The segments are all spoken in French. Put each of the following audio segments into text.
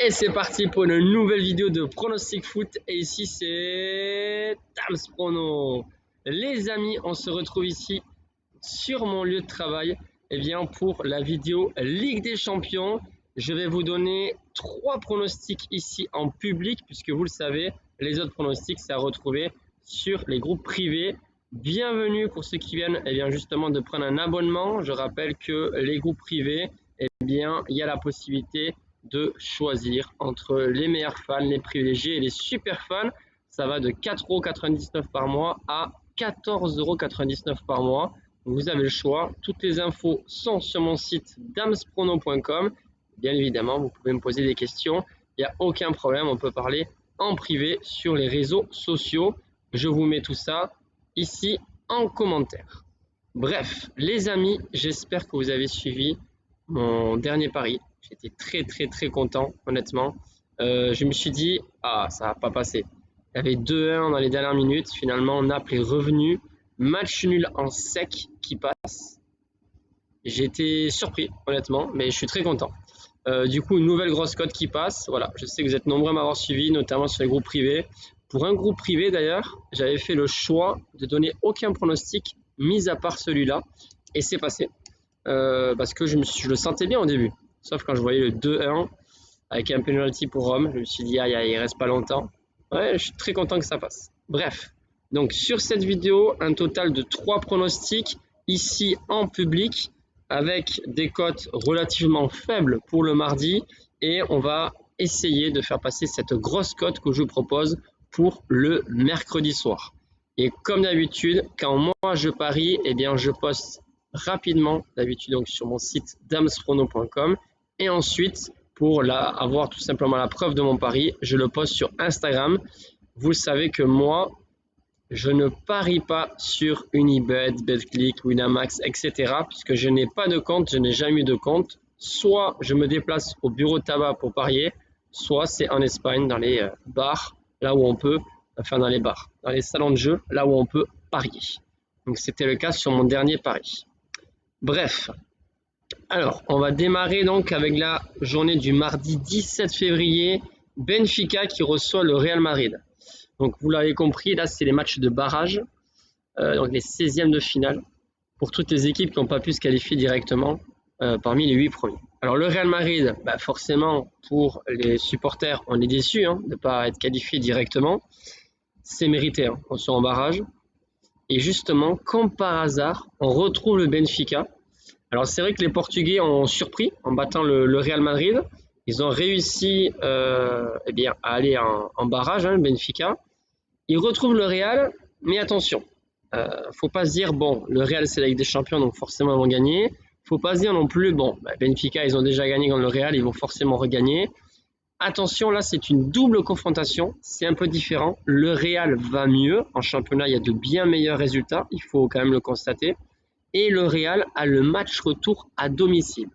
Et c'est parti pour une nouvelle vidéo de pronostic foot. Et ici c'est Tams Prono. Les amis, on se retrouve ici sur mon lieu de travail pour la vidéo Ligue des Champions. Je vais vous donner 3 pronostics ici en public, puisque vous le savez, les autres pronostics c'est à retrouver sur les groupes privés. Bienvenue pour ceux qui viennent justement de prendre un abonnement. Je rappelle que les groupes privés, il y a la possibilité de choisir entre les meilleurs fans, les privilégiés et les super fans. Ça va de 4,99 € par mois à 14,99 € par mois. Vous avez le choix. Toutes les infos sont sur mon site damsprono.com. Bien évidemment, vous pouvez me poser des questions. Il n'y a aucun problème. On peut parler en privé sur les réseaux sociaux. Je vous mets tout ça ici en commentaire. Bref, les amis, j'espère que vous avez suivi mon dernier pari. J'étais très content, honnêtement. Je me suis dit, ça va pas passer. Il y avait 2-1 dans les dernières minutes. Finalement, Naples est revenu. Match nul en sec qui passe. J'ai été surpris, honnêtement, mais je suis très content. Du coup, une nouvelle grosse cote qui passe. Voilà, je sais que vous êtes nombreux à m'avoir suivi, notamment sur les groupes privés. Pour un groupe privé, d'ailleurs, j'avais fait le choix de donner aucun pronostic, mis à part celui-là. Et c'est passé. Parce que je le sentais bien au début. Sauf quand je voyais le 2-1 avec un penalty pour Rome, je me suis dit, il reste pas longtemps. Ouais, je suis très content que ça passe. Bref, donc sur cette vidéo, un total de 3 pronostics ici en public avec des cotes relativement faibles pour le mardi. Et on va essayer de faire passer cette grosse cote que je vous propose pour le mercredi soir. Et comme d'habitude, quand moi je parie, je poste rapidement d'habitude donc sur mon site damsprono.com et ensuite pour avoir tout simplement la preuve de mon pari, je le poste sur Instagram. Vous savez que moi je ne parie pas sur Unibet, Betclic, Winamax, etc. puisque je n'ai pas de compte, je n'ai jamais eu de compte. Soit je me déplace au bureau de tabac pour parier, soit c'est en Espagne dans les bars, là où on peut, dans les salons de jeu, là où on peut parier. Donc c'était le cas sur mon dernier pari. Bref, alors on va démarrer donc avec la journée du mardi 17 février, Benfica qui reçoit le Real Madrid. Donc vous l'avez compris, là c'est les matchs de barrage, donc les 16e de finale, pour toutes les équipes qui n'ont pas pu se qualifier directement parmi les 8 premiers. Alors le Real Madrid, forcément pour les supporters, on est déçus de ne pas être qualifié directement, c'est mérité, on soit en barrage. Et justement, comme par hasard, on retrouve le Benfica. Alors c'est vrai que les Portugais ont surpris en battant le Real Madrid. Ils ont réussi à aller en barrage, le Benfica. Ils retrouvent le Real, mais attention, faut pas se dire, le Real c'est la Ligue des Champions, donc forcément ils vont gagner. Faut pas se dire non plus, Benfica ils ont déjà gagné contre le Real, ils vont forcément regagner. Attention, là c'est une double confrontation, c'est un peu différent. Le Real va mieux, en championnat il y a de bien meilleurs résultats, il faut quand même le constater. Et le Real a le match retour à domicile.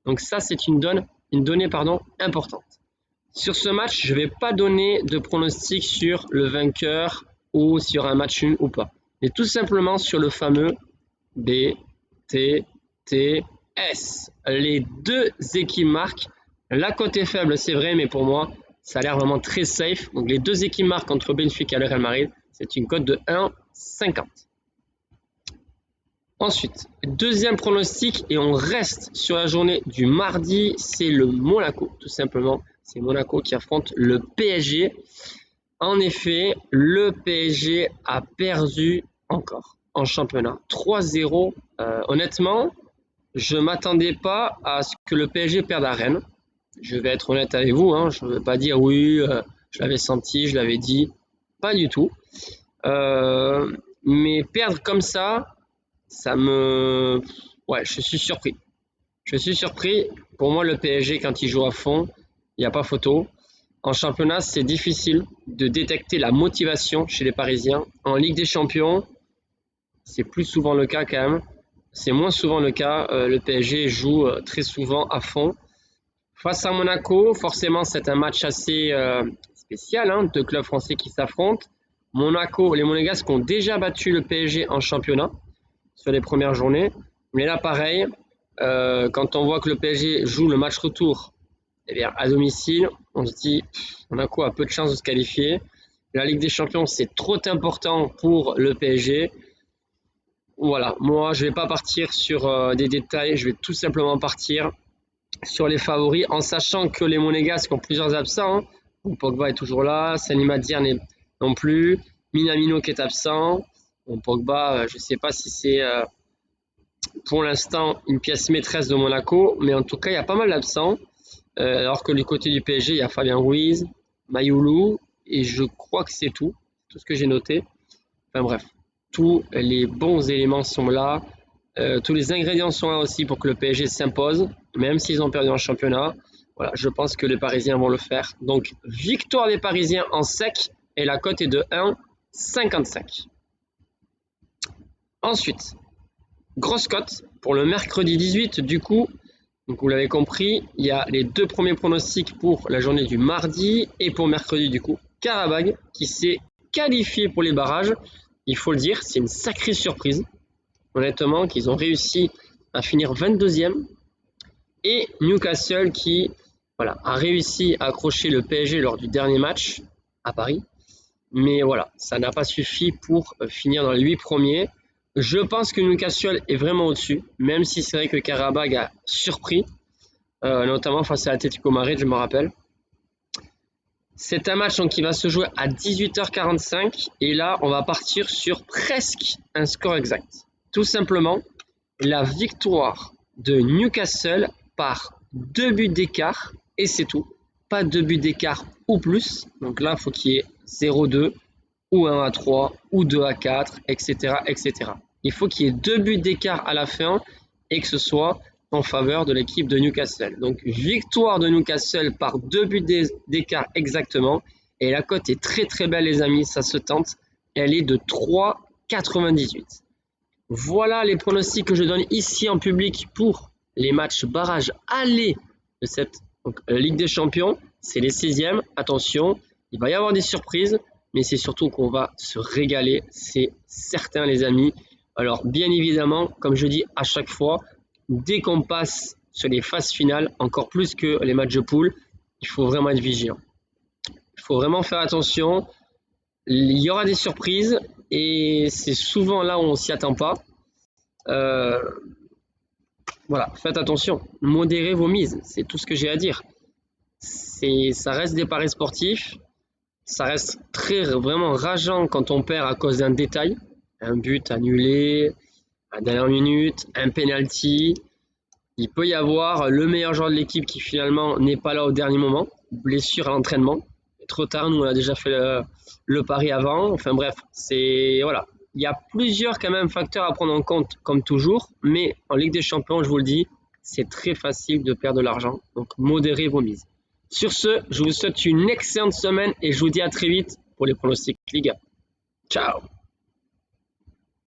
Donc ça c'est une donnée importante. Sur ce match, je ne vais pas donner de pronostic sur le vainqueur ou sur un match nul ou pas. Mais tout simplement sur le fameux BTTS. Les deux équipes marquent. La cote est faible, c'est vrai, mais pour moi, ça a l'air vraiment très safe. Donc les deux équipes marquent entre Benfica et le Real Madrid. C'est une cote de 1,50. Ensuite, deuxième pronostic, et on reste sur la journée du mardi, c'est le Monaco, tout simplement. C'est Monaco qui affronte le PSG. En effet, le PSG a perdu encore en championnat. 3-0. Honnêtement, je ne m'attendais pas à ce que le PSG perde à Rennes. Je vais être honnête avec vous. Je ne veux pas dire oui, je l'avais senti, je l'avais dit. Pas du tout. Mais perdre comme ça, je suis surpris. Je suis surpris. Pour moi, le PSG, quand il joue à fond, il n'y a pas photo. En championnat, c'est difficile de détecter la motivation chez les Parisiens. En Ligue des Champions, c'est plus souvent le cas quand même. C'est moins souvent le cas. Le PSG joue très souvent à fond. Face à Monaco, forcément, c'est un match assez spécial. Deux clubs français qui s'affrontent. Monaco, les Monégasques ont déjà battu le PSG en championnat sur les premières journées. Mais là, pareil, quand on voit que le PSG joue le match retour Eh bien, à domicile, on se dit, on a quoi? Peu de chances de se qualifier. La Ligue des Champions, c'est trop important pour le PSG. Voilà, moi, je vais pas partir sur des détails. Je vais tout simplement partir sur les favoris, en sachant que les Monégasques ont plusieurs absents. Bon, Pogba est toujours là, Salima Diar n'est non plus, Minamino qui est absent. Bon, Pogba, je ne sais pas si c'est pour l'instant une pièce maîtresse de Monaco, mais en tout cas, il y a pas mal d'absents. Alors que du côté du PSG, il y a Fabien Ruiz, Mayoulou, et je crois que c'est tout ce que j'ai noté. Enfin bref, tous les bons éléments sont là. Tous les ingrédients sont là aussi pour que le PSG s'impose, même s'ils ont perdu en championnat. Voilà, je pense que les Parisiens vont le faire. Donc, victoire des Parisiens en sec et la cote est de 1,55. Ensuite, grosse cote pour le mercredi 18. Du coup, donc vous l'avez compris, il y a les deux premiers pronostics pour la journée du mardi et pour mercredi du coup. Qarabag qui s'est qualifié pour les barrages. Il faut le dire, c'est une sacrée surprise. Honnêtement, qu'ils ont réussi à finir 22e. Et Newcastle qui a réussi à accrocher le PSG lors du dernier match à Paris. Mais voilà, ça n'a pas suffi pour finir dans les 8 premiers. Je pense que Newcastle est vraiment au-dessus, même si c'est vrai que Qarabag a surpris, notamment face à Atlético Madrid, je me rappelle. C'est un match donc, qui va se jouer à 18h45 et là, on va partir sur presque un score exact. Tout simplement, la victoire de Newcastle par 2 buts d'écart et c'est tout. Pas 2 buts d'écart ou plus. Donc là, il faut qu'il y ait 0-2 ou 1-3 ou 2-4, etc., etc. Il faut qu'il y ait 2 buts d'écart à la fin et que ce soit en faveur de l'équipe de Newcastle. Donc victoire de Newcastle par 2 buts d'écart exactement. Et la cote est très très belle les amis, ça se tente. Elle est de 3,98. Voilà les pronostics que je donne ici en public pour les matchs barrage aller de cette Ligue des Champions. C'est les 16e. Attention, il va y avoir des surprises, mais c'est surtout qu'on va se régaler. C'est certain les amis. Alors bien évidemment, comme je dis à chaque fois, dès qu'on passe sur les phases finales, encore plus que les matchs de poule, il faut vraiment être vigilant. Il faut vraiment faire attention. Il y aura des surprises et c'est souvent là où on s'y attend pas. Voilà, faites attention, modérez vos mises, c'est tout ce que j'ai à dire. Ça reste des paris sportifs, ça reste vraiment rageant quand on perd à cause d'un détail, un but annulé, à la dernière minute, un penalty. Il peut y avoir le meilleur joueur de l'équipe qui finalement n'est pas là au dernier moment, blessure à l'entraînement. Trop tard, nous on a déjà fait le pari avant. Enfin bref, voilà. Il y a plusieurs quand même facteurs à prendre en compte comme toujours, mais en Ligue des Champions, je vous le dis, c'est très facile de perdre de l'argent. Donc modérez vos mises. Sur ce, je vous souhaite une excellente semaine et je vous dis à très vite pour les pronostics Liga. Ciao!